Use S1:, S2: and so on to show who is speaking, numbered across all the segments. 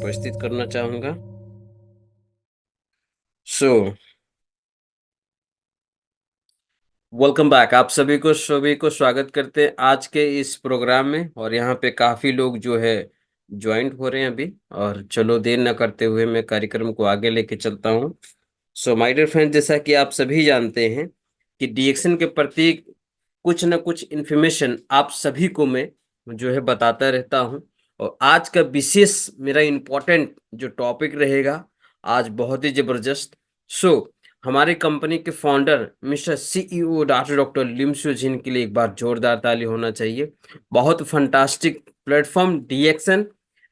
S1: उपस्थित करना चाहूंगा। सो वेलकम बैक, आप सभी को स्वागत करते हैं आज के इस प्रोग्राम में। और यहाँ पे काफी लोग जो है ज्वाइंट हो रहे हैं अभी। और चलो देर न करते हुए मैं कार्यक्रम को आगे लेके चलता हूँ। सो माय डियर फ्रेंड, जैसा कि आप सभी जानते हैं कि डीएक्शन के प्रति कुछ न कुछ इन्फॉर्मेशन आप सभी को मैं जो है बताता रहता हूँ। और आज का विशेष मेरा इम्पोर्टेंट जो टॉपिक रहेगा आज बहुत ही जबरदस्त। सो हमारी कंपनी के फाउंडर मिस्टर सीईओ डॉक्टर लिमसो जिन के लिए एक बार जोरदार ताली होना चाहिए। बहुत फंटास्टिक प्लेटफॉर्म डीएक्शन,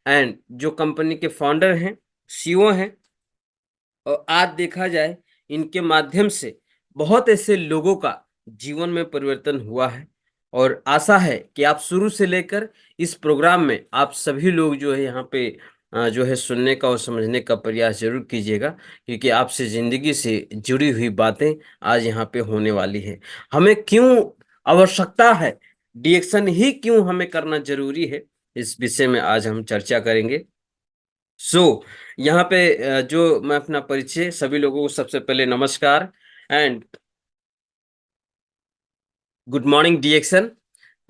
S1: एंड जो कंपनी के फाउंडर हैं, सीईओ हैं। और आज देखा जाए इनके माध्यम से बहुत ऐसे लोगों का जीवन में परिवर्तन हुआ है। और आशा है कि आप शुरू से लेकर इस प्रोग्राम में आप सभी लोग जो है यहाँ पे जो है सुनने का और समझने का प्रयास जरूर कीजिएगा, क्योंकि आपसे जिंदगी से जुड़ी हुई बातें आज यहाँ पे होने वाली है। हमें क्यों आवश्यकता है, डीएक्शन ही क्यों हमें करना जरूरी है, इस विषय में आज हम चर्चा करेंगे। सो यहाँ पे जो मैं अपना परिचय सभी लोगों को, सबसे पहले नमस्कार and good morning DXN.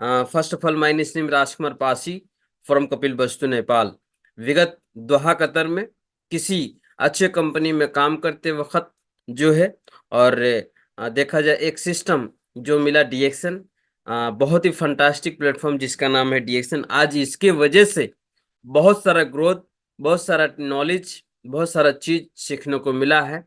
S1: First of all, my name Rajkumar Pasi from Kapilvastu Nepal. विगत दोहा कतर में किसी अच्छे कंपनी में काम करते वक्त जो है, और देखा जाए एक सिस्टम जो मिला डीएक्शन, बहुत ही फंटास्टिक प्लेटफॉर्म जिसका नाम है डीएक्शन। आज इसके वजह से बहुत सारा ग्रोथ, बहुत सारा नॉलेज, बहुत सारा चीज सीखने को मिला है।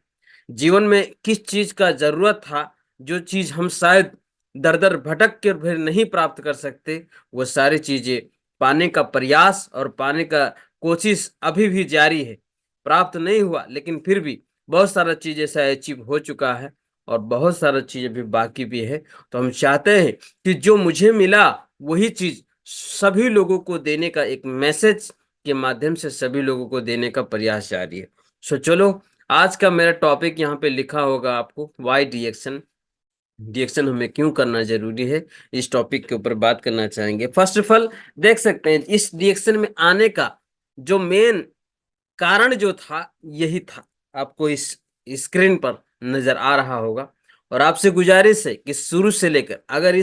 S1: जीवन में किस चीज का जरूरत था, जो चीज हम शायद दर दर भटक कर फिर नहीं प्राप्त कर सकते, वो सारी चीजें पाने का प्रयास और पाने का कोशिश अभी भी जारी है। प्राप्त नहीं हुआ लेकिन फिर भी बहुत सारा चीज ऐसा अचीव हो चुका है, और बहुत सारा चीज अभी बाकी भी है। तो हम चाहते हैं कि जो मुझे मिला वही चीज सभी लोगों को देने का, एक मैसेज के माध्यम से सभी लोगों को देने का प्रयास जारी है। सो चलो, आज का मेरा टॉपिक यहाँ पे लिखा होगा आपको, वाई डीएक्शन, डीएक्शन हमें क्यों करना जरूरी है। इस टॉपिक के ऊपर बात करना चाहेंगे। फर्स्ट ऑफ ऑल, देख सकते हैं इस डीएक्शन में आने का जो मेन कारण जो था यही था, आपको इस स्क्रीन पर नजर आ रहा होगा। और आपसे गुजारिश है कि शुरू से लेकर अगर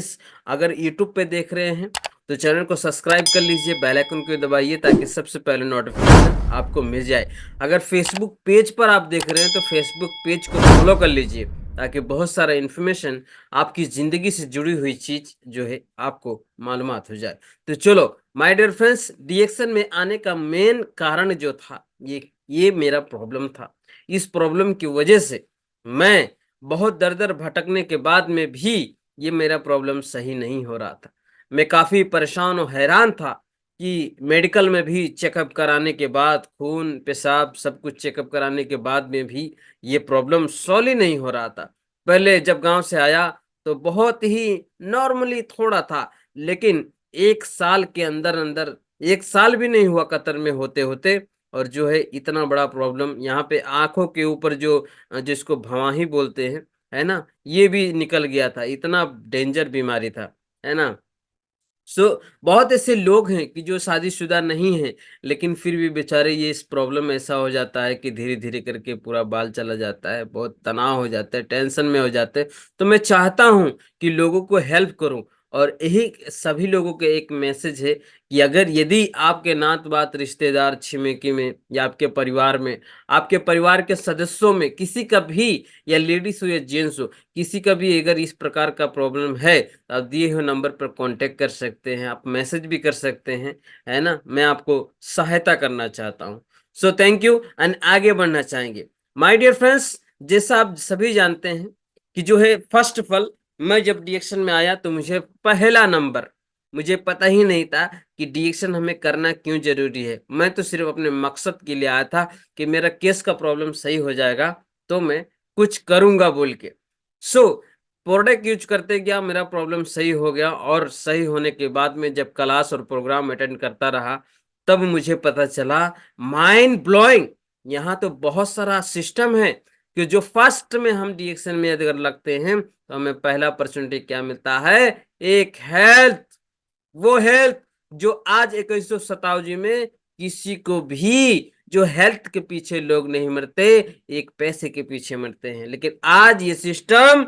S1: यूट्यूब पे देख रहे हैं तो चैनल को सब्सक्राइब कर लीजिए, बेल आइकन को दबाइए ताकि सबसे पहले नोटिफिकेशन आपको मिल जाए। अगर फेसबुक पेज पर आप देख रहे हैं तो फेसबुक पेज को फॉलो कर लीजिए, ताकि बहुत सारा इन्फॉर्मेशन, आपकी जिंदगी से जुड़ी हुई चीज जो है आपको मालूमात हो जाए। तो चलो माय डियर फ्रेंड्स, डीएक्शन में आने का मेन कारण जो था, ये मेरा प्रॉब्लम था। इस प्रॉब्लम की वजह से मैं बहुत दर दर भटकने के बाद में भी ये मेरा प्रॉब्लम सही नहीं हो रहा था। मैं काफी परेशान और हैरान था कि मेडिकल में भी चेकअप कराने के बाद, खून पेशाब सब कुछ चेकअप कराने के बाद में भी ये प्रॉब्लम सॉल्व ही नहीं हो रहा था। पहले जब गांव से आया तो बहुत ही नॉर्मली थोड़ा था, लेकिन एक साल के अंदर अंदर, एक साल भी नहीं हुआ कतर में होते होते, और जो है इतना बड़ा प्रॉब्लम यहाँ पे आंखों के ऊपर जो जिसको भवाही बोलते हैं, है ना, ये भी निकल गया था। इतना डेंजर बीमारी था, है ना। सो बहुत ऐसे लोग हैं कि जो शादीशुदा नहीं हैं, लेकिन फिर भी बेचारे ये इस प्रॉब्लम ऐसा हो जाता है कि धीरे धीरे करके पूरा बाल चला जाता है, बहुत तनाव हो जाता है, टेंशन में हो जाते हैं। तो मैं चाहता हूं कि लोगों को हेल्प करूं, और यही सभी लोगों के एक मैसेज है कि अगर यदि आपके नात बात रिश्तेदार छिमेकी में या आपके परिवार के सदस्यों में किसी का भी, या लेडीज हो या जेंट्स हो, किसी का भी अगर इस प्रकार का प्रॉब्लम है, आप दिए हुए नंबर पर कांटेक्ट कर सकते हैं, आप मैसेज भी कर सकते हैं, है ना। मैं आपको सहायता करना चाहता हूं। सो थैंक यू, एंड आगे बढ़ना चाहेंगे माय डियर फ्रेंड्स। जैसा आप सभी जानते हैं कि जो है फर्स्ट ऑफ ऑल, मैं जब डीएक्शन में आया तो मुझे पता ही नहीं था कि डीएक्शन हमें करना क्यों जरूरी है। मैं तो सिर्फ अपने मकसद के लिए आया था कि मेरा केस का प्रॉब्लम सही हो जाएगा तो मैं कुछ करूंगा बोल के। सो प्रोडक्ट यूज करते गया, मेरा प्रॉब्लम सही हो गया, और सही होने के बाद में जब क्लास और प्रोग्राम अटेंड करता रहा तब मुझे पता चला, माइंड ब्लोइंग, यहाँ तो बहुत सारा सिस्टम है कि जो फर्स्ट में हम डीएक्शन में अगर लगते हैं तो हमें पहला अपॉर्चुनिटी क्या मिलता है, एक हेल्थ। वो हेल्थ जो आज 21 शताब्दी में किसी को भी जो हेल्थ के पीछे लोग नहीं मरते, एक पैसे के पीछे मरते हैं। लेकिन आज ये सिस्टम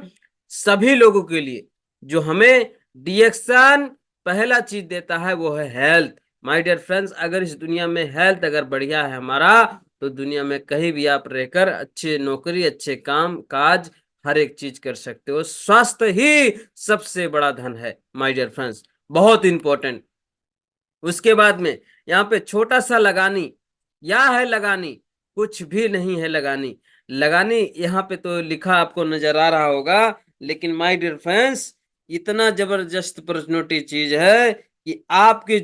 S1: सभी लोगों के लिए, जो हमें डिएक्शन पहला चीज देता है वो है हेल्थ। माय डियर फ्रेंड्स, अगर इस दुनिया में हेल्थ अगर बढ़िया है हमारा, तो दुनिया में कहीं भी आप रहकर अच्छे नौकरी, अच्छे काम काज, हर एक चीज कर सकते हो। स्वास्थ्य ही सबसे बड़ा धन है माय डियर फ्रेंड्स, बहुत इंपॉर्टेंट। उसके बाद में यहाँ पे छोटा सा लगानी, या है लगानी, कुछ भी नहीं है लगानी। लगानी यहाँ पे तो लिखा आपको नजर आ रहा होगा, लेकिन माय डियर फ्रेंड्स, इतना जबरदस्त अपॉर्चुनिटी चीज है कि आपकी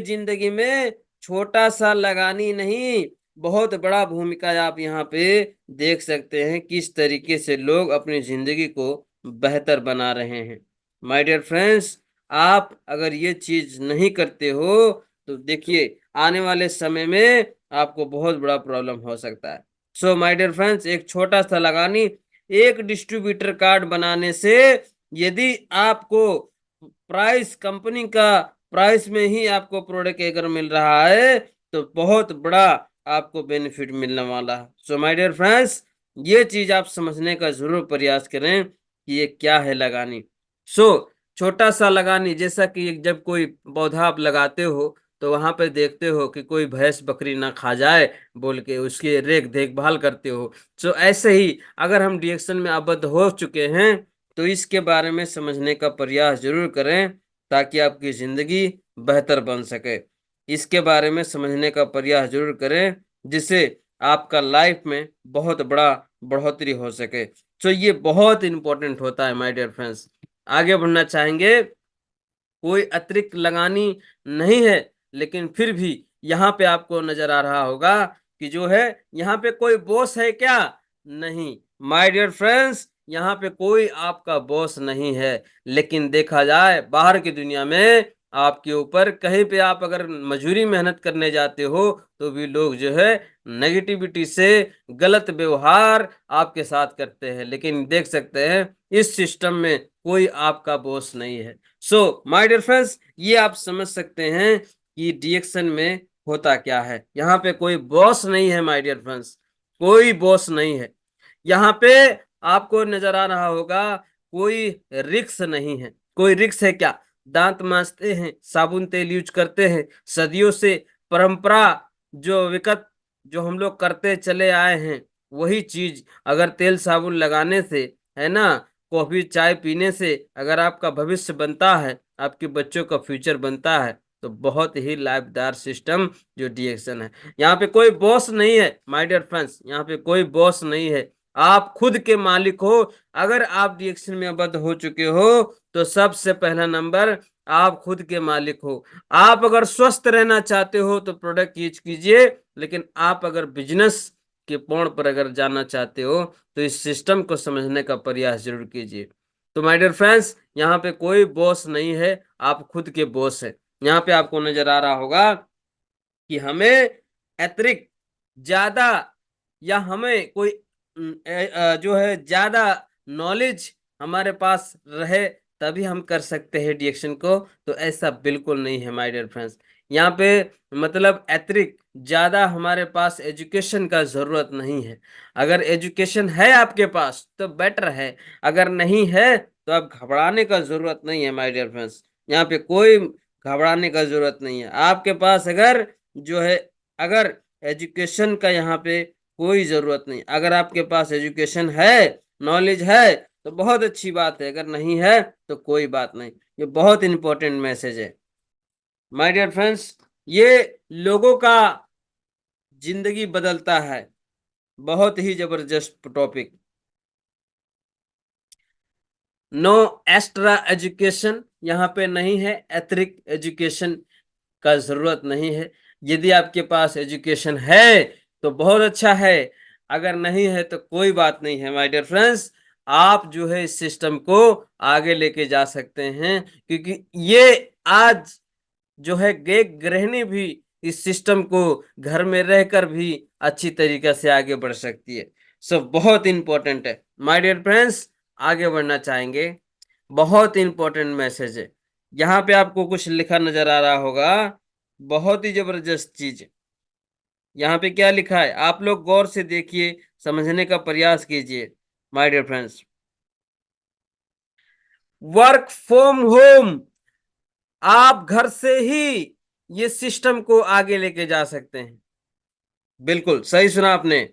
S1: जिंदगी में छोटा सा लगानी नहीं, बहुत बड़ा भूमिका आप यहाँ पे देख सकते हैं, किस तरीके से लोग अपनी जिंदगी को बेहतर बना रहे हैं। माय डियर फ्रेंड्स, आप अगर ये चीज नहीं करते हो तो देखिए आने वाले समय में आपको बहुत बड़ा प्रॉब्लम हो सकता है। सो माय डियर फ्रेंड्स, एक छोटा सा लगानी, एक डिस्ट्रीब्यूटर कार्ड बनाने से यदि आपको प्राइस, कंपनी का प्राइस में ही आपको प्रोडक्ट अगर मिल रहा है तो बहुत बड़ा आपको बेनिफिट मिलने वाला है। सो माय डियर फ्रेंड्स, ये चीज आप समझने का जरूर प्रयास करें कि ये क्या है लगानी। सो छोटा सा लगानी, जैसा कि जब कोई पौधा आप लगाते हो तो वहां पे देखते हो कि कोई भैंस बकरी ना खा जाए बोल के उसकी देखभाल करते हो। सो ऐसे ही अगर हम डिएक्शन में आबद्ध हो चुके हैं तो इसके बारे में समझने का प्रयास जरूर करें, ताकि आपकी जिंदगी बेहतर बन सके। इसके बारे में समझने का प्रयास जरूर करें, जिससे आपका लाइफ में बहुत बड़ा बढ़ोतरी हो सके। तो ये बहुत इंपॉर्टेंट होता है माय डियर फ्रेंड्स। आगे बढ़ना चाहेंगे, कोई अतिरिक्त लगानी नहीं है, लेकिन फिर भी यहाँ पे आपको नजर आ रहा होगा कि जो है यहाँ पे कोई बॉस है क्या? नहीं माय डियर फ्रेंड्स, यहाँ पे कोई आपका बॉस नहीं है। लेकिन देखा जाए बाहर की दुनिया में आपके ऊपर कहीं पे आप अगर मजूरी मेहनत करने जाते हो तो भी लोग जो है नेगेटिविटी से गलत व्यवहार आपके साथ करते हैं। लेकिन देख सकते हैं इस सिस्टम में कोई आपका बॉस नहीं है। सो माय डियर फ्रेंड्स, ये आप समझ सकते हैं कि डिएक्शन में होता क्या है। यहाँ पे कोई बॉस नहीं है माय डियर फ्रेंड्स, कोई बॉस नहीं है। यहाँ पे आपको नजर आ रहा होगा कोई रिक्स नहीं है। कोई रिक्स है क्या? दांत मांजते हैं, साबुन तेल यूज करते हैं, सदियों से परंपरा जो विकट जो हम लोग करते चले आए हैं, वही चीज अगर तेल साबुन लगाने से, है ना, कॉफी चाय पीने से अगर आपका भविष्य बनता है, आपके बच्चों का फ्यूचर बनता है, तो बहुत ही लाभदार सिस्टम जो डिएक्शन है। यहाँ पे कोई बॉस नहीं है माय डियर फ्रेंड्स, यहाँ पे कोई बॉस नहीं है। आप खुद के मालिक हो। अगर आप डिएक्शन में आबद्ध हो चुके हो तो सबसे पहला नंबर, आप खुद के मालिक हो। आप अगर स्वस्थ रहना चाहते हो तो प्रोडक्ट यूज कीजिए, लेकिन आप अगर बिजनेस के पौड़ पर अगर जाना चाहते हो तो इस सिस्टम को समझने का प्रयास जरूर कीजिए। तो माय डियर फ्रेंड्स, यहाँ पे कोई बॉस नहीं है, आप खुद के बॉस है। यहाँ पे आपको नजर आ रहा होगा कि हमें अतिरिक्त ज्यादा, या हमें कोई जो है ज्यादा नॉलेज हमारे पास रहे तभी हम कर सकते हैं डिएक्शन को, तो ऐसा बिल्कुल नहीं है माय डियर फ्रेंड्स। यहाँ पे मतलब अतिरिक्त ज्यादा हमारे पास एजुकेशन का जरूरत नहीं है। अगर एजुकेशन है आपके पास तो बेटर है, अगर नहीं है तो आप घबराने का जरूरत नहीं है माय डियर फ्रेंड्स। यहाँ पे कोई घबराने का जरूरत नहीं है। आपके पास अगर जो है, अगर एजुकेशन का यहाँ पे कोई जरूरत नहीं, अगर आपके पास एजुकेशन है, नॉलेज है, तो बहुत अच्छी बात है, अगर नहीं है तो कोई बात नहीं। ये बहुत इंपॉर्टेंट मैसेज है माय डियर फ्रेंड्स। ये लोगों का जिंदगी बदलता है, बहुत ही जबरदस्त टॉपिक। नो एक्स्ट्रा एजुकेशन, यहाँ पे नहीं है, अतिरिक्त एजुकेशन का जरूरत नहीं है। यदि आपके पास एजुकेशन है तो बहुत अच्छा है, अगर नहीं है तो कोई बात नहीं है माय डियर फ्रेंड्स। आप जो है इस सिस्टम को आगे लेके जा सकते हैं, क्योंकि ये आज जो है गृहिणी भी इस सिस्टम को घर में रहकर भी अच्छी तरीके से आगे बढ़ सकती है। सो बहुत इंपॉर्टेंट है माय डियर फ्रेंड्स। आगे बढ़ना चाहेंगे, बहुत इंपॉर्टेंट मैसेज है। यहाँ पे आपको कुछ लिखा नजर आ रहा होगा, बहुत ही जबरदस्त चीज। यहाँ पे क्या लिखा है, आप लोग गौर से देखिए, समझने का प्रयास कीजिए my dear friends. Work from home, आप घर से ही ये सिस्टम को आगे लेके जा सकते हैं। बिल्कुल सही सुना आपने,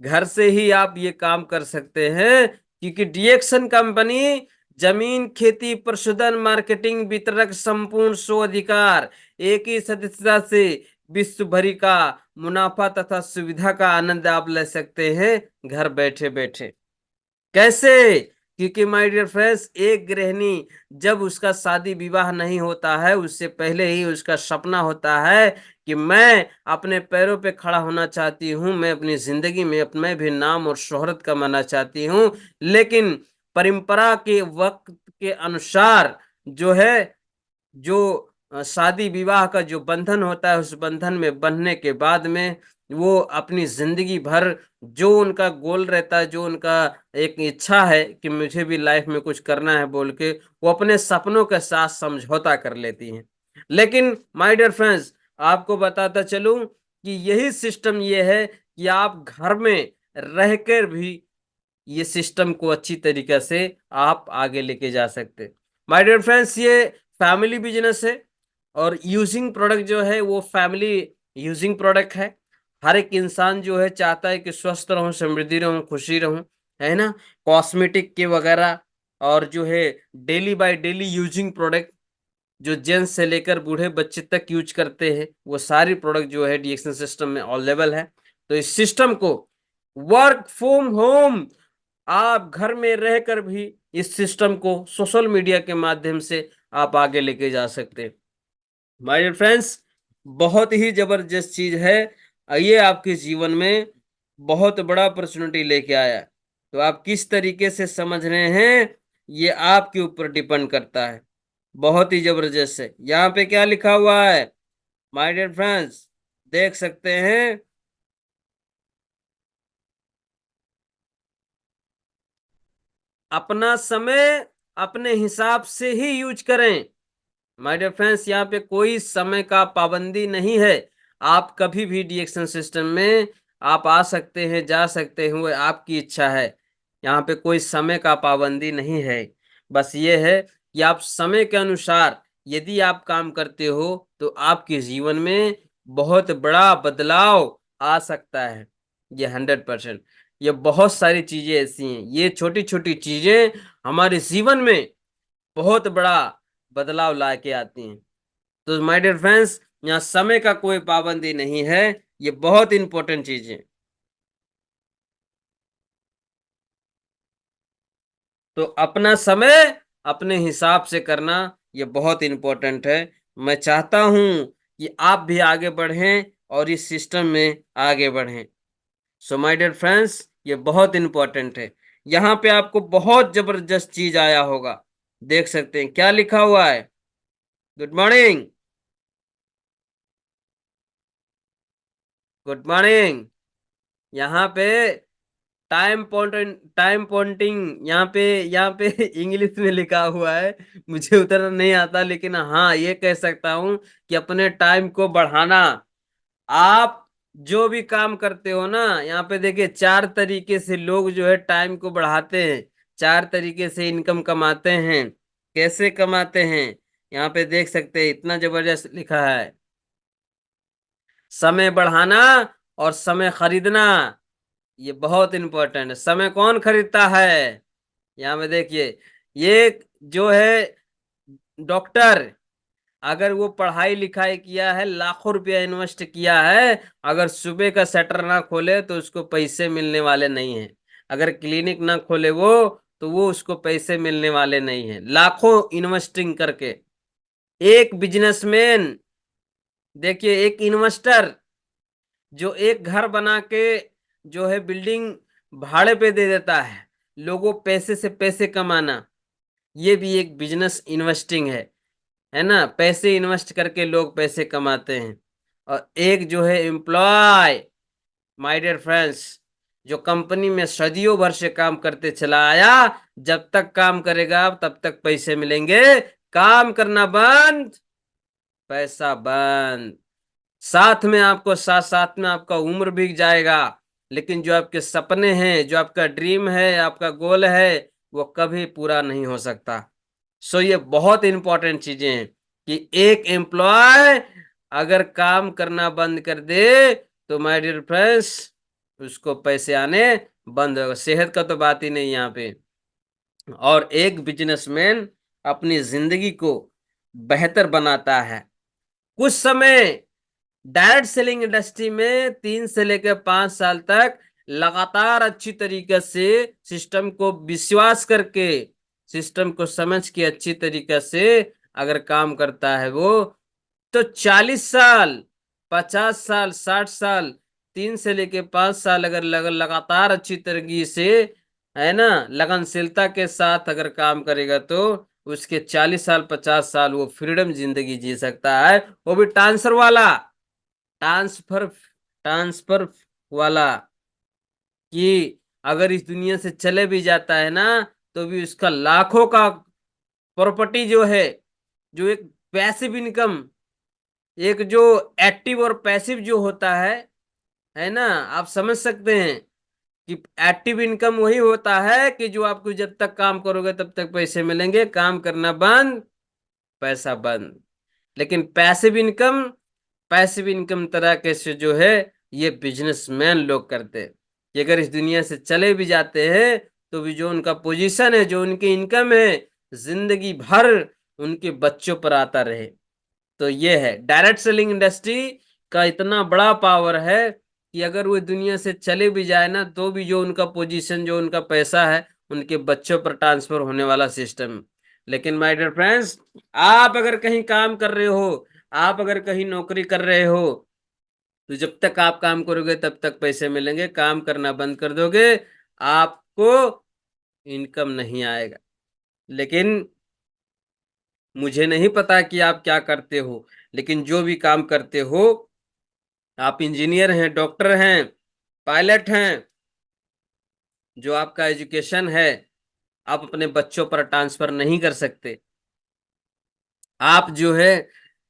S1: घर से ही आप ये काम कर सकते हैं, क्योंकि डीएक्सन कंपनी जमीन, खेती, पशुधन, मार्केटिंग, वितरक, संपूर्ण स्व अधिकार, एक ही सदस्यता से विश्व भरी का मुनाफा तथा सुविधा का आनंद आप ले सकते हैं घर बैठे बैठे। कैसे? क्योंकि माय डियर फ्रेंड्स, एक गृहिणी जब उसका शादी विवाह नहीं होता है, उससे पहले ही उसका सपना होता है कि मैं अपने पैरों पे खड़ा होना चाहती हूँ, मैं अपनी जिंदगी में मैं भी नाम और शोहरत कमाना चाहती हूँ। लेकिन परंपरा के वक्त के अनुसार जो है, जो शादी विवाह का जो बंधन होता है, उस बंधन में बंधने के बाद में वो अपनी जिंदगी भर जो उनका गोल रहता है, जो उनका एक इच्छा है कि मुझे भी लाइफ में कुछ करना है बोल के, वो अपने सपनों के साथ समझौता कर लेती हैं। लेकिन माय डियर फ्रेंड्स, आपको बताता चलूं कि यही सिस्टम ये है कि आप घर में रहकर भी ये सिस्टम को अच्छी तरीके से आप आगे लेके जा सकते। माय डियर फ्रेंड्स, ये फैमिली बिजनेस है, और यूजिंग प्रोडक्ट जो है वो फैमिली यूजिंग प्रोडक्ट है। हर एक इंसान जो है चाहता है कि स्वस्थ रहूं, समृद्धि रहूं, खुशी रहूं, है ना। कॉस्मेटिक के वगैरह, और जो है daily by daily using product, जो जेंट्स से लेकर बूढ़े बच्चे तक यूज करते हैं, वो सारी प्रोडक्ट जो है डीएक्शन सिस्टम में अवेलेबल है। तो इस सिस्टम को वर्क फ्रॉम होम, आप घर में रहकर भी इस सिस्टम को सोशल मीडिया के माध्यम से आप आगे लेके जा सकते हैं। माय डियर फ्रेंड्स, बहुत ही जबरदस्त चीज है। ये आपके जीवन में बहुत बड़ा अपॉर्चुनिटी लेके आया है। तो आप किस तरीके से समझ रहे हैं, ये आपके ऊपर डिपेंड करता है। बहुत ही जबरदस्त है। यहाँ पे क्या लिखा हुआ है माय डियर फ्रेंड्स, देख सकते हैं। अपना समय अपने हिसाब से ही यूज करें। माय डियर फ्रेंड्स, यहाँ पे कोई समय का पाबंदी नहीं है। आप कभी भी डीएक्शन सिस्टम में आप आ सकते हैं, जा सकते हैं, वो आपकी इच्छा है। यहाँ पे कोई समय का पाबंदी नहीं है। बस ये है कि आप समय के अनुसार यदि आप काम करते हो तो आपके जीवन में बहुत बड़ा बदलाव आ सकता है। ये 100%। ये बहुत सारी चीजें ऐसी हैं, ये छोटी छोटी चीजें हमारे जीवन में बहुत बड़ा बदलाव ला के आती हैं। तो माय डियर फ्रेंड्स, यहाँ समय का कोई पाबंदी नहीं है। ये बहुत इंपॉर्टेंट चीज है। तो अपना समय अपने हिसाब से करना, ये बहुत इंपॉर्टेंट है। मैं चाहता हूं कि आप भी आगे बढ़ें और इस सिस्टम में आगे बढ़ें। सो माय डियर फ्रेंड्स, ये बहुत इंपॉर्टेंट है। यहाँ पे आपको बहुत जबरदस्त चीज आया होगा, देख सकते हैं क्या लिखा हुआ है। Good morning, good morning. यहाँ पे टाइम पॉइंटिंग, यहाँ पे इंग्लिश में लिखा हुआ है। मुझे उतना नहीं आता, लेकिन हाँ ये कह सकता हूँ कि अपने टाइम को बढ़ाना। आप जो भी काम करते हो ना, यहाँ पे देखिए 4 तरीके से लोग जो है टाइम को बढ़ाते हैं, 4 तरीके से इनकम कमाते हैं। कैसे कमाते हैं, यहाँ पे देख सकते हैं, इतना जबरदस्त लिखा है। समय बढ़ाना और समय खरीदना, ये बहुत इंपॉर्टेंट है। समय कौन खरीदता है, यहाँ पे देखिए। ये जो है डॉक्टर, अगर वो पढ़ाई लिखाई किया है, लाखों रुपया इन्वेस्ट किया है, अगर सुबह का शटर ना खोले तो उसको पैसे मिलने वाले नहीं है। अगर क्लिनिक ना खोले वो, तो वो उसको पैसे मिलने वाले नहीं है, लाखों इन्वेस्टिंग करके। एक बिजनेसमैन, देखिए एक इन्वेस्टर जो एक घर बना के जो है बिल्डिंग भाड़े पे दे देता है, लोगों पैसे से पैसे कमाना, ये भी एक बिजनेस इन्वेस्टिंग है ना। पैसे इन्वेस्ट करके लोग पैसे कमाते हैं। और एक जो है एम्प्लॉय, माय डियर फ्रेंड्स, जो कंपनी में सदियों भर से काम करते चला आया, जब तक काम करेगा तब तक पैसे मिलेंगे, काम करना बंद, पैसा बंद। साथ में आपको साथ साथ में आपका उम्र बीत जाएगा, लेकिन जो आपके सपने हैं, जो आपका ड्रीम है, आपका गोल है, वो कभी पूरा नहीं हो सकता। सो ये बहुत इंपॉर्टेंट चीजें हैं कि एक एम्प्लॉय अगर काम करना बंद कर दे तो माय डियर फ्रेंड्स उसको पैसे आने बंद होगा। सेहत का तो बात ही नहीं यहाँ पे। और एक बिजनेसमैन अपनी जिंदगी को बेहतर बनाता है। कुछ समय डायरेक्ट सेलिंग इंडस्ट्री में 3 से लेकर 5 साल तक लगातार अच्छी तरीके से सिस्टम को विश्वास करके, सिस्टम को समझ के अच्छी तरीके से अगर काम करता है वो, तो 40 साल, 50 साल, 60 साल, 3 से लेकर 5 साल अगर लगातार अच्छी तरीके से, है ना, लगनशीलता के साथ अगर काम करेगा तो उसके 40 साल 50 साल वो फ्रीडम जिंदगी जी सकता है, वो भी ट्रांसफर ट्रांसफर वाला। कि अगर इस दुनिया से चले भी जाता है ना, तो भी उसका लाखों का प्रॉपर्टी जो है, जो एक पैसिव इनकम, एक जो एक्टिव और पैसिव जो होता है ना, आप समझ सकते हैं कि एक्टिव इनकम वही होता है कि जो आपको जब तक काम करोगे तब तक पैसे मिलेंगे, काम करना बंद, पैसा बंद। लेकिन पैसिव इनकम तरह के से जो है ये बिजनेसमैन लोग करते हैं कि अगर इस दुनिया से चले भी जाते हैं तो भी जो उनका पोजीशन है, जो उनकी इनकम है, जिंदगी भर उनके बच्चों पर आता रहे। तो ये है डायरेक्ट सेलिंग इंडस्ट्री का इतना बड़ा पावर है कि अगर वो दुनिया से चले भी जाए ना तो भी जो उनका पोजीशन, जो उनका पैसा है, उनके बच्चों पर ट्रांसफर होने वाला सिस्टम। लेकिन माय डियर फ्रेंड्स, आप अगर कहीं काम कर रहे हो, आप अगर कहीं नौकरी कर रहे हो, तो जब तक आप काम करोगे तब तक पैसे मिलेंगे, काम करना बंद कर दोगे आपको इनकम नहीं आएगा। लेकिन मुझे नहीं पता कि आप क्या करते हो, लेकिन जो भी काम करते हो, आप इंजीनियर हैं, डॉक्टर हैं, पायलट हैं, जो आपका एजुकेशन है, आप अपने बच्चों पर ट्रांसफर नहीं कर सकते। आप जो है,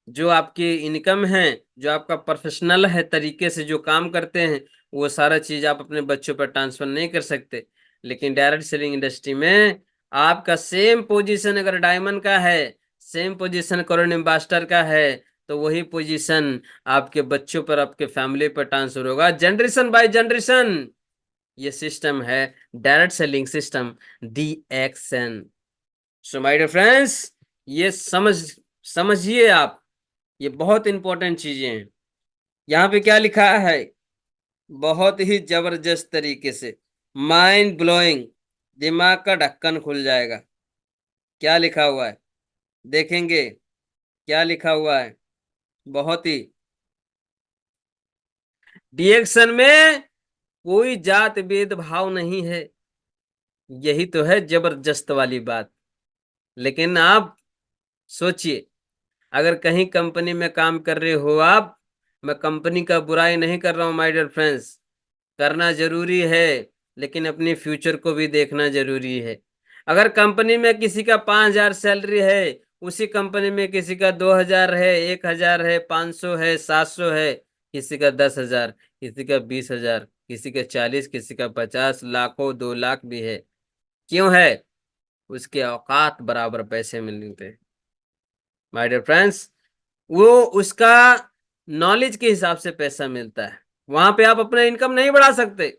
S1: जो आपकी इनकम है, जो आपका प्रोफेशनल है तरीके से जो काम करते हैं, वो सारा चीज आप अपने बच्चों पर ट्रांसफर नहीं कर सकते। लेकिन डायरेक्ट सेलिंग इंडस्ट्री में आपका सेम पोजीशन अगर डायमंड का है, सेम पोजीशन करोड़ एम्बास्टर का है, तो वही पोजीशन आपके बच्चों पर, आपके फैमिली पर ट्रांसफर होगा, जनरेशन बाय जनरेशन। ये सिस्टम है direct selling system, DXN। So my dear friends, ये समझिए आप, ये बहुत इंपॉर्टेंट चीजें हैं। यहाँ पे क्या लिखा है, बहुत ही जबरदस्त तरीके से, माइंड ब्लोइंग, दिमाग का ढक्कन खुल जाएगा। क्या लिखा हुआ है देखेंगे, क्या लिखा हुआ है। बहुत ही, DXN में कोई जात भेदभाव नहीं है, यही तो है जबरदस्त वाली बात। लेकिन आप सोचिए, अगर कहीं कंपनी में काम कर रहे हो आप, मैं कंपनी का बुराई नहीं कर रहा हूं माय डियर फ्रेंड्स, करना जरूरी है, लेकिन अपने फ्यूचर को भी देखना जरूरी है। अगर कंपनी में किसी का 5,000 सैलरी है, उसी कंपनी में किसी का 2,000 है, 1,000 है, 500 है, 700 है, किसी का 10,000, किसी का 20,000, किसी का 40, किसी का 50, लाखों 2 लाख भी है। क्यों है? उसके औकात बराबर पैसे मिलते हैं माय डियर फ्रेंड्स। वो उसका नॉलेज के हिसाब से पैसा मिलता है, वहां पे आप अपना इनकम नहीं बढ़ा सकते।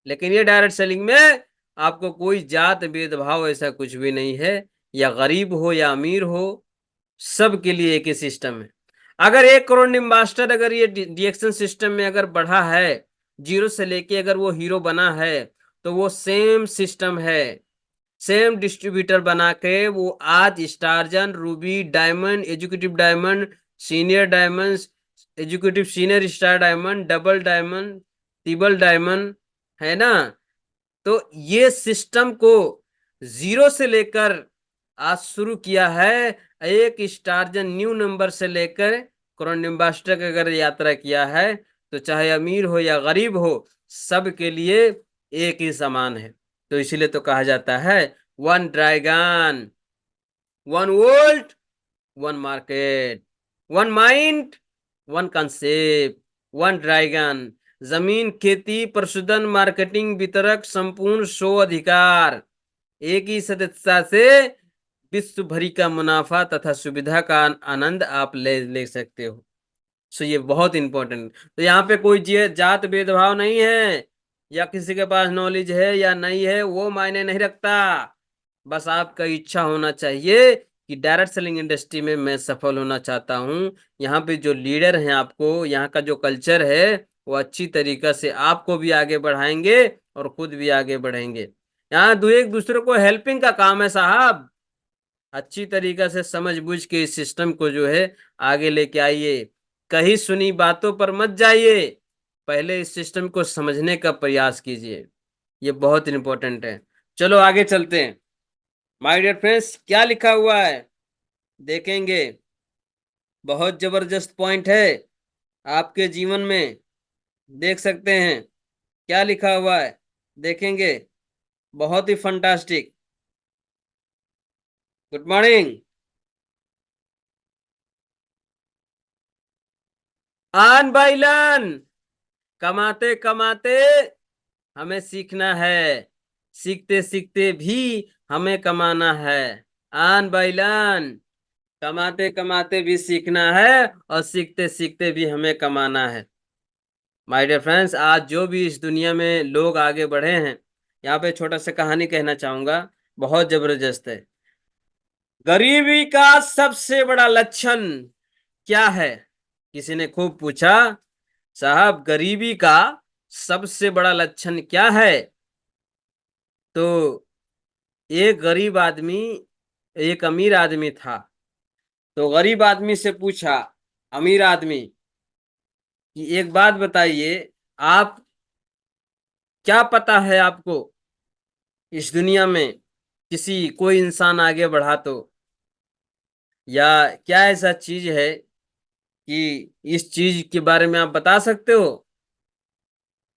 S1: लेकिन ये डायरेक्ट सेलिंग में आपको कोई जात भेदभाव ऐसा कुछ भी नहीं है, या गरीब हो या अमीर हो, सबके लिए एक ही सिस्टम है। अगर 1 करोड़ निम्बास्टर अगर ये DXN सिस्टम में अगर बढ़ा है, जीरो से लेके अगर वो हीरो बना है, तो वो सेम सिस्टम है, सेम डिस्ट्रीब्यूटर बना के वो आज star agent, ruby, diamond, executive diamond, senior diamond, executive senior star diamond, double diamond, triple diamond, है ना। तो ये सिस्टम को जीरो से लेकर आज शुरू किया है, एक स्टारजन न्यू नंबर से लेकर करोड़ एम्बेसडर की अगर यात्रा किया है, तो चाहे अमीर हो या गरीब हो, सबके लिए एक ही समान है। तो इसीलिए तो कहा जाता है one dragon, one world, one market, one mind, one concept, one dragon, जमीन, खेती, पशुधन, मार्केटिंग, वितरक, संपूर्ण शो अधिकार, एक ही सदस्यता से विश्व भरी का मुनाफा तथा सुविधा का आनंद आप ले ले सकते हो। सो ये बहुत इंपॉर्टेंट। तो यहाँ पे कोई जात भेदभाव नहीं है, या किसी के पास नॉलेज है या नहीं है, वो मायने नहीं रखता। बस आपका इच्छा होना चाहिए कि डायरेक्ट सेलिंग इंडस्ट्री में मैं सफल होना चाहता हूँ। यहाँ पे जो लीडर हैं, आपको यहाँ का जो कल्चर है वो अच्छी तरीका से आपको भी आगे बढ़ाएंगे और खुद भी आगे बढ़ेंगे। यहाँ एक दूसरे को हेल्पिंग का काम है साहब। अच्छी तरीका से समझ बूझ के इस सिस्टम को जो है आगे लेके आइए। कहीं सुनी बातों पर मत जाइए, पहले इस सिस्टम को समझने का प्रयास कीजिए। ये बहुत इंपॉर्टेंट है। चलो आगे चलते हैं। माय डियर फ्रेंड्स, क्या लिखा हुआ है देखेंगे। बहुत जबरदस्त पॉइंट है आपके जीवन में, देख सकते हैं क्या लिखा हुआ है, देखेंगे। बहुत ही फंटास्टिक। Good morning. आन बाई लन, कमाते कमाते हमें सीखना है, सीखते सीखते भी हमें कमाना है। आन बाई लन, कमाते कमाते भी सीखना है और सीखते सीखते भी हमें कमाना है। माय डियर फ्रेंड्स, आज जो भी इस दुनिया में लोग आगे बढ़े हैं, यहाँ पे छोटा सा कहानी कहना चाहूंगा, बहुत जबरदस्त है। गरीबी का सबसे बड़ा लक्षण क्या है? किसी ने खूब पूछा, साहब गरीबी का सबसे बड़ा लक्षण क्या है? तो एक गरीब आदमी, एक अमीर आदमी था। तो गरीब आदमी से पूछा अमीर आदमी कि एक बात बताइए, आप क्या पता है आपको इस दुनिया में किसी कोई इंसान आगे बढ़ा तो, या क्या ऐसा चीज है कि इस चीज के बारे में आप बता सकते हो?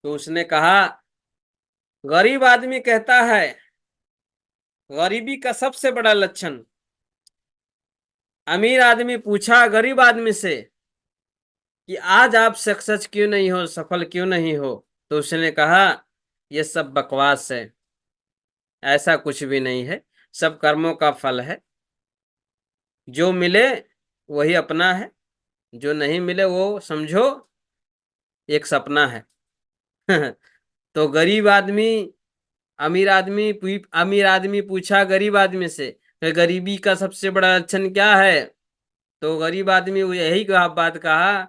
S1: तो उसने कहा, गरीब आदमी कहता है गरीबी का सबसे बड़ा लक्षण। अमीर आदमी पूछा गरीब आदमी से कि आज आप सक्सेस क्यों नहीं हो, सफल क्यों नहीं हो? तो उसने कहा, यह सब बकवास है, ऐसा कुछ भी नहीं है, सब कर्मों का फल है। जो मिले वही अपना है, जो नहीं मिले वो समझो एक सपना है। तो गरीब आदमी, अमीर आदमी पूछा गरीब आदमी से कि गरीबी का सबसे बड़ा लक्षण क्या है? तो गरीब आदमी वो यही बात कहा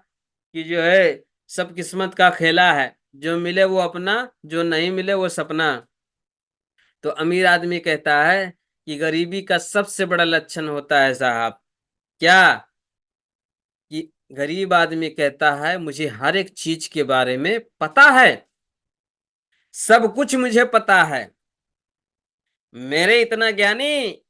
S1: कि जो है सब किस्मत का खेला है, जो मिले वो अपना, जो नहीं मिले वो सपना। तो अमीर आदमी कहता है कि गरीबी का सबसे बड़ा लक्षण होता है साहब क्या, कि गरीब आदमी कहता है मुझे हर एक चीज के बारे में पता है, सब कुछ मुझे पता है, मेरे इतना ज्ञानी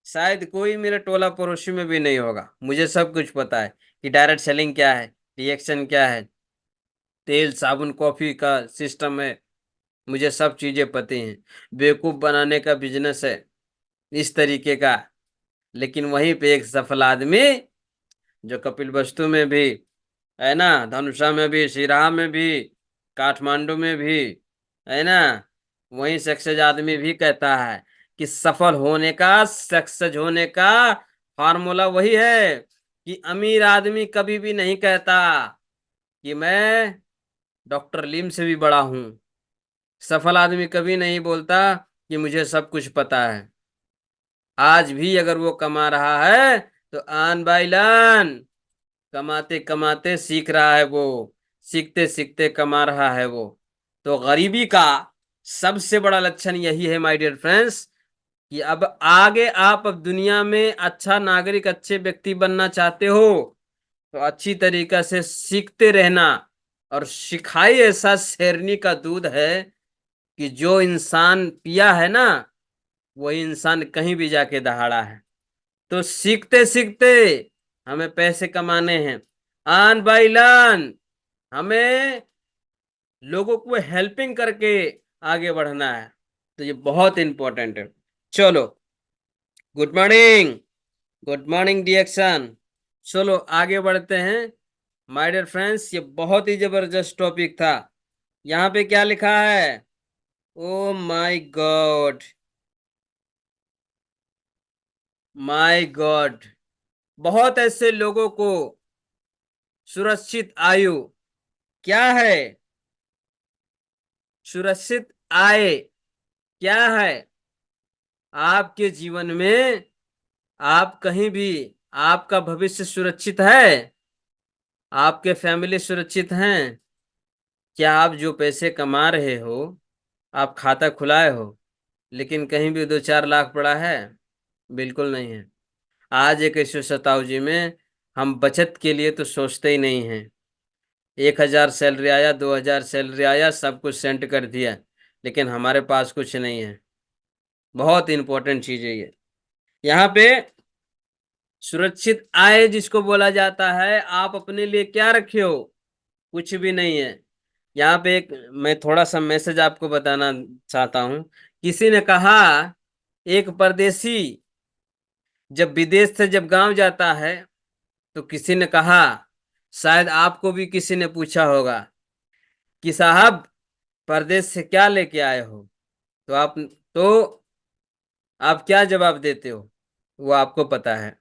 S1: शायद कोई मेरे टोला पड़ोसी में भी नहीं होगा। मुझे सब कुछ पता है कि डायरेक्ट सेलिंग क्या है, रिएक्शन क्या है, तेल साबुन कॉफी का सिस्टम है, मुझे सब चीजें पता हैं। बेवकूफ बनाने का बिजनेस है इस तरीके का। लेकिन वहीं पे एक सफल आदमी जो कपिल वस्तु में भी है ना, धनुषा में भी, सिराहा में भी, काठमांडू में भी है ना, वहीं सक्सेस आदमी भी कहता है कि सफल होने का, सक्सेस होने का फार्मूला वही है कि अमीर आदमी कभी भी नहीं कहता कि मैं डॉक्टर लीम से भी बड़ा हूं। सफल आदमी कभी नहीं बोलता कि मुझे सब कुछ पता है। आज भी अगर वो कमा रहा है तो आन बाई लान, कमाते कमाते सीख रहा है वो, सीखते सीखते कमा रहा है वो। तो गरीबी का सबसे बड़ा लक्षण यही है माय डियर फ्रेंड्स, कि अब आगे आप अब दुनिया में अच्छा नागरिक, अच्छे व्यक्ति बनना चाहते हो तो अच्छी तरीका से सीखते रहना। और सिखाई ऐसा शेरनी का दूध है कि जो इंसान पिया है ना, वही इंसान कहीं भी जाके दहाड़ा है। तो सीखते सीखते हमें पैसे कमाने हैं, आन बाई लान हमें लोगों को हेल्पिंग करके आगे बढ़ना है। तो ये बहुत इंपॉर्टेंट है। चलो, गुड मॉर्निंग, गुड मॉर्निंग डिएक्शन। चलो आगे बढ़ते हैं। माय डियर फ्रेंड्स, ये बहुत ही जबरदस्त टॉपिक था। यहाँ पे क्या लिखा है? Oh my God, my God, बहुत ऐसे लोगों को सुरक्षित आयु क्या है? सुरक्षित आय क्या है आपके जीवन में? आप कहीं भी, आपका भविष्य सुरक्षित है? आपके फैमिली सुरक्षित हैं? क्या आप जो पैसे कमा रहे हो, आप खाता खुलाए हो, लेकिन कहीं भी 2-4 लाख पड़ा है? बिल्कुल नहीं है। आज 21 शताब्दी में हम बचत के लिए तो सोचते ही नहीं हैं। 1,000 सैलरी आया, 2,000 सैलरी आया, सब कुछ सेंड कर दिया, लेकिन हमारे पास कुछ नहीं है। बहुत इंपॉर्टेंट चीज है ये। यहाँ पे सुरक्षित आय जिसको बोला जाता है, आप अपने लिए क्या रखे हो? कुछ भी नहीं है। यहाँ पे एक मैं थोड़ा सा मैसेज आपको बताना चाहता हूँ। किसी ने कहा, एक परदेसी जब विदेश से जब गांव जाता है, तो किसी ने कहा, शायद आपको भी किसी ने पूछा होगा कि साहब, परदेश से क्या लेके आए हो? तो आप क्या जवाब देते हो? वो आपको पता है।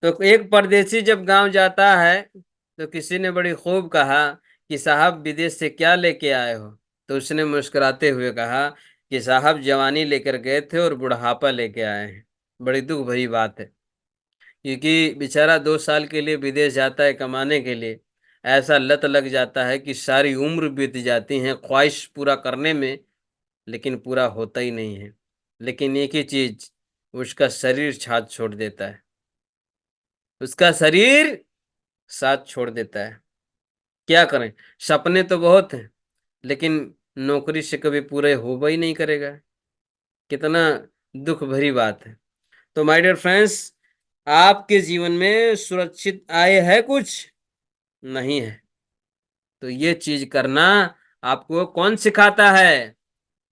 S1: तो एक परदेसी जब गांव जाता है, तो किसी ने बड़ी खूब कहा कि साहब, विदेश से क्या लेके आए हो? तो उसने मुस्कुराते हुए कहा कि साहब, जवानी लेकर गए थे और बुढ़ापा लेके आए हैं। बड़ी दुख भरी बात है, क्योंकि बेचारा 2 साल के लिए विदेश जाता है कमाने के लिए। ऐसा लत लग जाता है कि सारी उम्र बीत जाती है ख्वाहिश पूरा करने में, लेकिन पूरा होता ही नहीं है। लेकिन एक ही चीज, उसका शरीर साथ छोड़ देता है। उसका शरीर साथ छोड़ देता है। क्या करें? सपने तो बहुत हैं, लेकिन नौकरी से कभी पूरे हो ही नहीं करेगा। कितना दुख भरी बात है। तो माय डियर फ्रेंड्स, आपके जीवन में सुरक्षित आय है कुछ? नहीं है। तो ये चीज करना आपको कौन सिखाता है?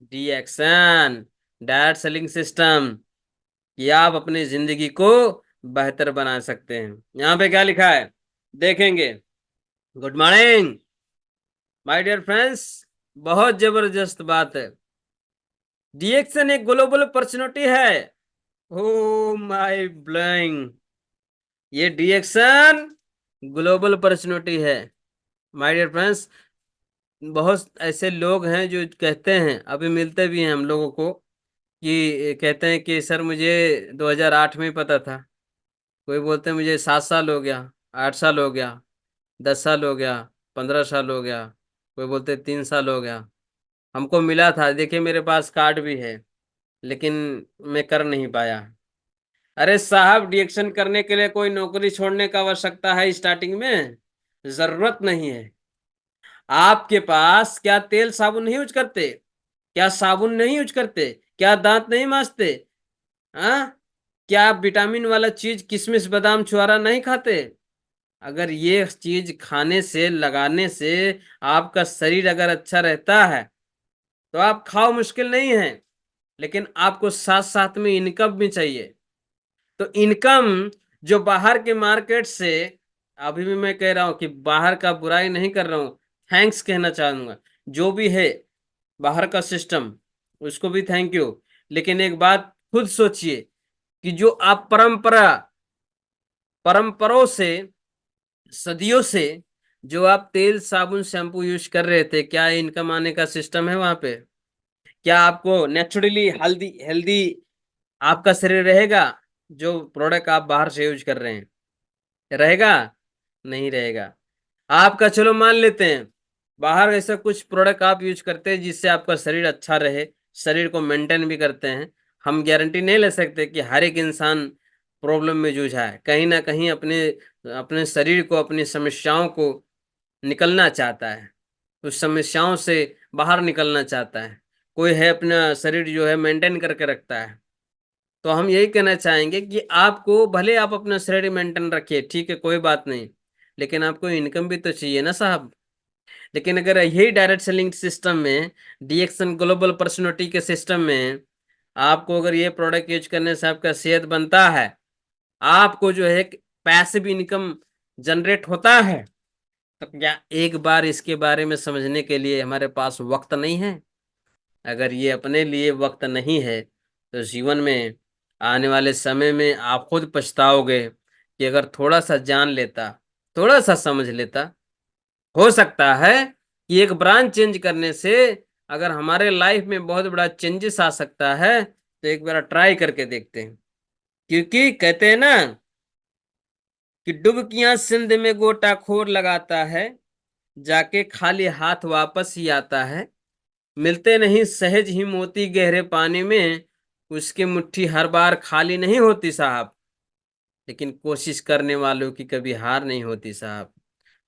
S1: D action, direct selling system. कि आप अपनी जिंदगी को बेहतर बना सकते हैं। यहाँ पे क्या लिखा है देखेंगे। Good morning my dear friends, बहुत जबरदस्त बात है। डी एक्शन एक ग्लोबल अपॉर्चुनिटी है। ओ माय ब्लाइंग, ये डी एक्शन ग्लोबल अपॉर्चुनिटी है। माय डियर फ्रेंड्स, बहुत ऐसे लोग हैं जो कहते हैं, अभी मिलते भी हैं हम लोगों को, कि कहते हैं कि सर, मुझे 2008 में ही पता था। कोई बोलते हैं मुझे 7 साल हो गया, 8 साल हो गया, 10 साल हो गया, 15 साल हो गया। कोई बोलते 3 साल हो गया। हमको मिला था, देखिए मेरे पास कार्ड भी है, लेकिन मैं कर नहीं पाया। अरे साहब, डिएक्शन करने के लिए कोई नौकरी छोड़ने का आवश्यकता है स्टार्टिंग में? जरूरत नहीं है। आपके पास क्या तेल साबुन नहीं यूज करते? क्या साबुन नहीं यूज करते? क्या दांत नहीं मांजते? हाँ? क्या आप विटामिन वाला चीज, किशमिश बादाम छुआरा नहीं खाते? अगर ये चीज खाने से, लगाने से आपका शरीर अगर अच्छा रहता है, तो आप खाओ, मुश्किल नहीं है। लेकिन आपको साथ साथ में इनकम भी चाहिए। तो इनकम जो बाहर के मार्केट से, अभी भी मैं कह रहा हूं कि बाहर का बुराई नहीं कर रहा हूं, थैंक्स कहना चाहूंगा। जो भी है बाहर का सिस्टम, उसको भी थैंक यू। लेकिन एक बात खुद सोचिए, कि जो आप परंपराओं से, सदियों से जो आप तेल साबुन शैम्पू यूज कर रहे थे, क्या इनकम आने का सिस्टम है वहां पे? क्या आपको नेचुरली हेल्दी हेल्दी आपका शरीर रहेगा? जो प्रोडक्ट आप बाहर से यूज कर रहे हैं, रहेगा? नहीं रहेगा। आपका, चलो मान लेते हैं, बाहर ऐसा कुछ प्रोडक्ट आप यूज करते हैं जिससे आपका शरीर अच्छा रहे, शरीर को मेंटेन भी करते हैं। हम गारंटी नहीं ले सकते कि हर एक इंसान प्रॉब्लम में जूझा है। कहीं ना कहीं अपने अपने शरीर को, अपनी समस्याओं को निकलना चाहता है, उस समस्याओं से बाहर निकलना चाहता है। कोई है अपना शरीर जो है मेंटेन करके रखता है। तो हम यही कहना चाहेंगे कि आपको, भले आप अपना शरीर मेंटेन रखिए, ठीक है, कोई बात नहीं, लेकिन आपको इनकम भी तो चाहिए ना साहब। लेकिन अगर यही डायरेक्ट सेलिंग सिस्टम में, डीएक्शन ग्लोबल पर्सनोलिटी के सिस्टम में, आपको अगर ये प्रोडक्ट यूज करने से आपका सेहत बनता है, आपको जो है पैसिव इनकम जनरेट होता है, तो क्या एक बार इसके बारे में समझने के लिए हमारे पास वक्त नहीं है? अगर ये अपने लिए वक्त नहीं है तो जीवन में आने वाले समय में आप खुद पछताओगे कि अगर थोड़ा सा जान लेता, थोड़ा सा समझ लेता। हो सकता है कि एक ब्रांच चेंज करने से अगर हमारे लाइफ में बहुत बड़ा चेंजेस आ सकता है, तो एक बार ट्राई करके देखते हैं। क्योंकि कहते हैं ना कि डुबकियां सिंध में गोताखोर लगाता है, जाके खाली हाथ वापस ही आता है। मिलते नहीं सहज ही मोती गहरे पानी में, उसकी मुट्ठी हर बार खाली नहीं होती साहब। लेकिन कोशिश करने वालों की कभी हार नहीं होती साहब।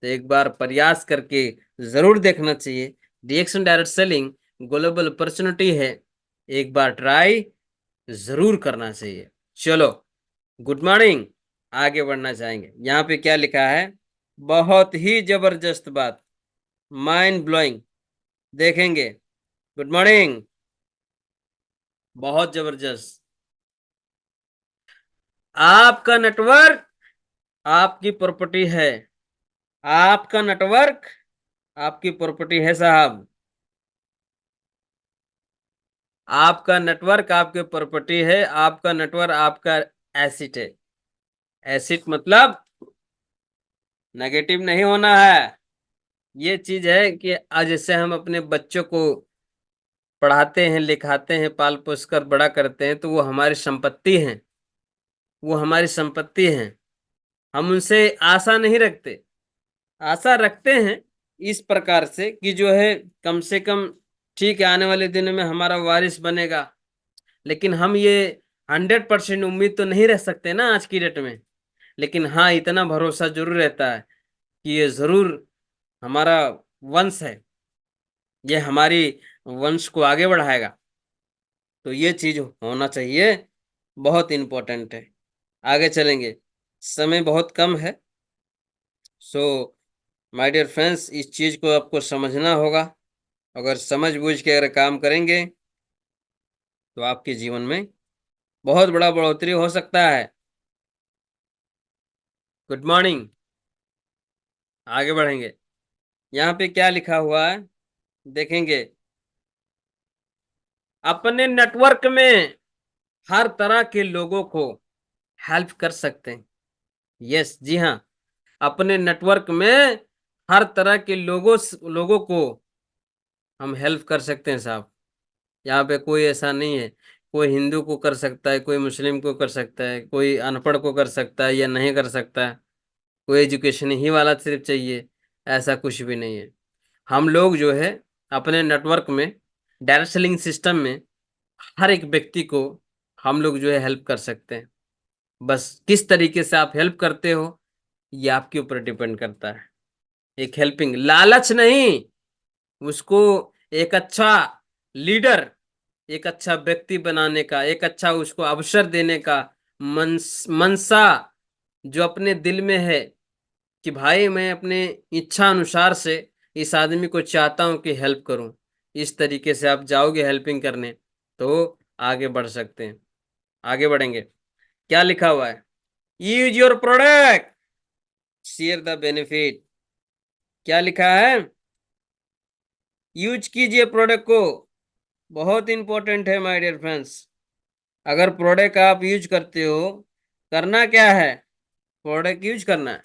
S1: तो एक बार प्रयास करके जरूर देखना चाहिए। Reaction direct selling global opportunity है, एक बार ट्राई जरूर करना चाहिए। चलो, गुड मॉर्निंग। आगे बढ़ना चाहेंगे। यहाँ पे क्या लिखा है? बहुत ही जबरदस्त बात, माइंड ब्लोइंग। देखेंगे। Good morning. बहुत जबरदस्त। आपका नेटवर्क आपकी प्रॉपर्टी है। आपका नेटवर्क आपकी प्रॉपर्टी है साहब। आपका नेटवर्क आपकी प्रॉपर्टी है। आपका नेटवर्क आपका एसिट है। एसिट मतलब नेगेटिव नहीं होना है। ये चीज है कि आज जैसे हम अपने बच्चों को पढ़ाते हैं, लिखाते हैं, पाल पोस कर बड़ा करते हैं, तो वो हमारी संपत्ति है। वो हमारी संपत्ति है। हम उनसे आशा नहीं रखते। आशा रखते हैं इस प्रकार से कि जो है कम से कम ठीक है, आने वाले दिनों में हमारा वारिस बनेगा। लेकिन हम ये 100% उम्मीद तो नहीं रह सकते ना आज की डेट में। लेकिन हाँ, इतना भरोसा जरूर रहता है कि ये जरूर हमारा वंश है, ये हमारी वंश को आगे बढ़ाएगा। तो ये चीज होना चाहिए, बहुत इंपॉर्टेंट है। आगे चलेंगे, समय बहुत कम है। सो माय डियर फ्रेंड्स, इस चीज को आपको समझना होगा। अगर समझ बूझ के अगर काम करेंगे तो आपके जीवन में बहुत बड़ा बढ़ोतरी हो सकता है। Good morning. आगे बढ़ेंगे। यहाँ पे क्या लिखा हुआ है? देखेंगे। अपने नेटवर्क में हर तरह के लोगों को हेल्प कर सकते हैं। यस, जी हाँ। अपने नेटवर्क में हर तरह के लोगों को हम हेल्प कर सकते हैं साहब। यहाँ पे कोई ऐसा नहीं है। कोई हिंदू को कर सकता है, कोई मुस्लिम को कर सकता है, कोई अनपढ़ को कर सकता है या नहीं कर सकता है, कोई एजुकेशन ही वाला सिर्फ चाहिए, ऐसा कुछ भी नहीं है। हम लोग जो है अपने नेटवर्क में, डायरेक्ट सेलिंग सिस्टम में हर एक व्यक्ति को हम लोग जो है हेल्प कर सकते हैं। बस किस तरीके से आप हेल्प करते हो, ये आपके ऊपर डिपेंड करता है। एक हेल्पिंग, लालच नहीं, उसको एक अच्छा लीडर, एक अच्छा व्यक्ति बनाने का, एक अच्छा उसको अवसर देने का मनसा जो अपने दिल में है कि भाई मैं अपने इच्छा अनुसार से इस आदमी को चाहता हूं कि हेल्प करूं। इस तरीके से आप जाओगे हेल्पिंग करने तो आगे बढ़ सकते हैं। आगे बढ़ेंगे। क्या लिखा हुआ है? Use your product, share the benefit. क्या लिखा है? यूज कीजिए प्रोडक्ट को। बहुत इंपॉर्टेंट है माय डियर फ्रेंड्स। अगर प्रोडक्ट आप यूज करते हो, करना क्या है? प्रोडक्ट यूज करना है।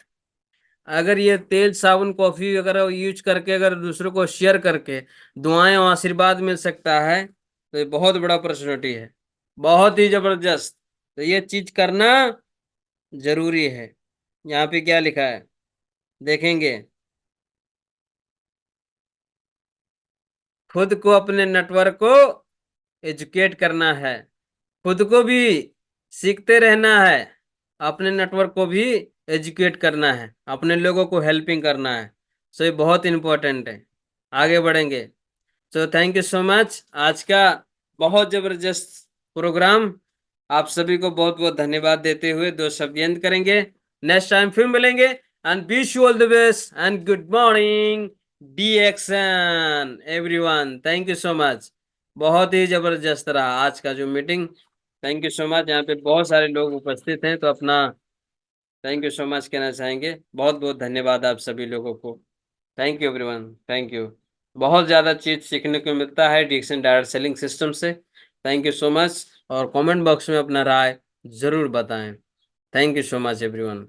S1: अगर ये तेल साबुन कॉफी वगैरह यूज करके अगर दूसरों को शेयर करके दुआएं और आशीर्वाद मिल सकता है, तो ये बहुत बड़ा अपॉर्चुनिटी है, बहुत ही जबरदस्त। तो ये चीज करना जरूरी है। यहाँ पे क्या लिखा है? देखेंगे। खुद को, अपने नेटवर्क को एजुकेट करना है। खुद को भी सीखते रहना है, अपने नेटवर्क को भी एजुकेट करना है, अपने लोगों को हेल्पिंग करना है। सो ये बहुत इंपॉर्टेंट है। आगे बढ़ेंगे। तो थैंक यू सो मच। आज का बहुत जबरदस्त प्रोग्राम। आप सभी को बहुत बहुत धन्यवाद देते हुए दो शब्द एंड करेंगे। नेक्स्ट टाइम फिर मिलेंगे। And wish you all the best and good morning D action everyone. Thank you so much. बहुत ही जबरदस्त रहा आज का जो meeting. Thank you so much. यहाँ पे बहुत सारे लोग उपस्थित हैं तो अपना थैंक यू सो मच कहना चाहेंगे। बहुत बहुत धन्यवाद आप सभी लोगों को। Thank you everyone, thank you. बहुत ज़्यादा चीज़ सीखने को मिलता है डिएक्शन डायरेक्ट सेलिंग सिस्टम से। थैंक यू सो मच, और कमेंट बॉक्स में अपना राय ज़रूर बताएं। Thank you so much everyone.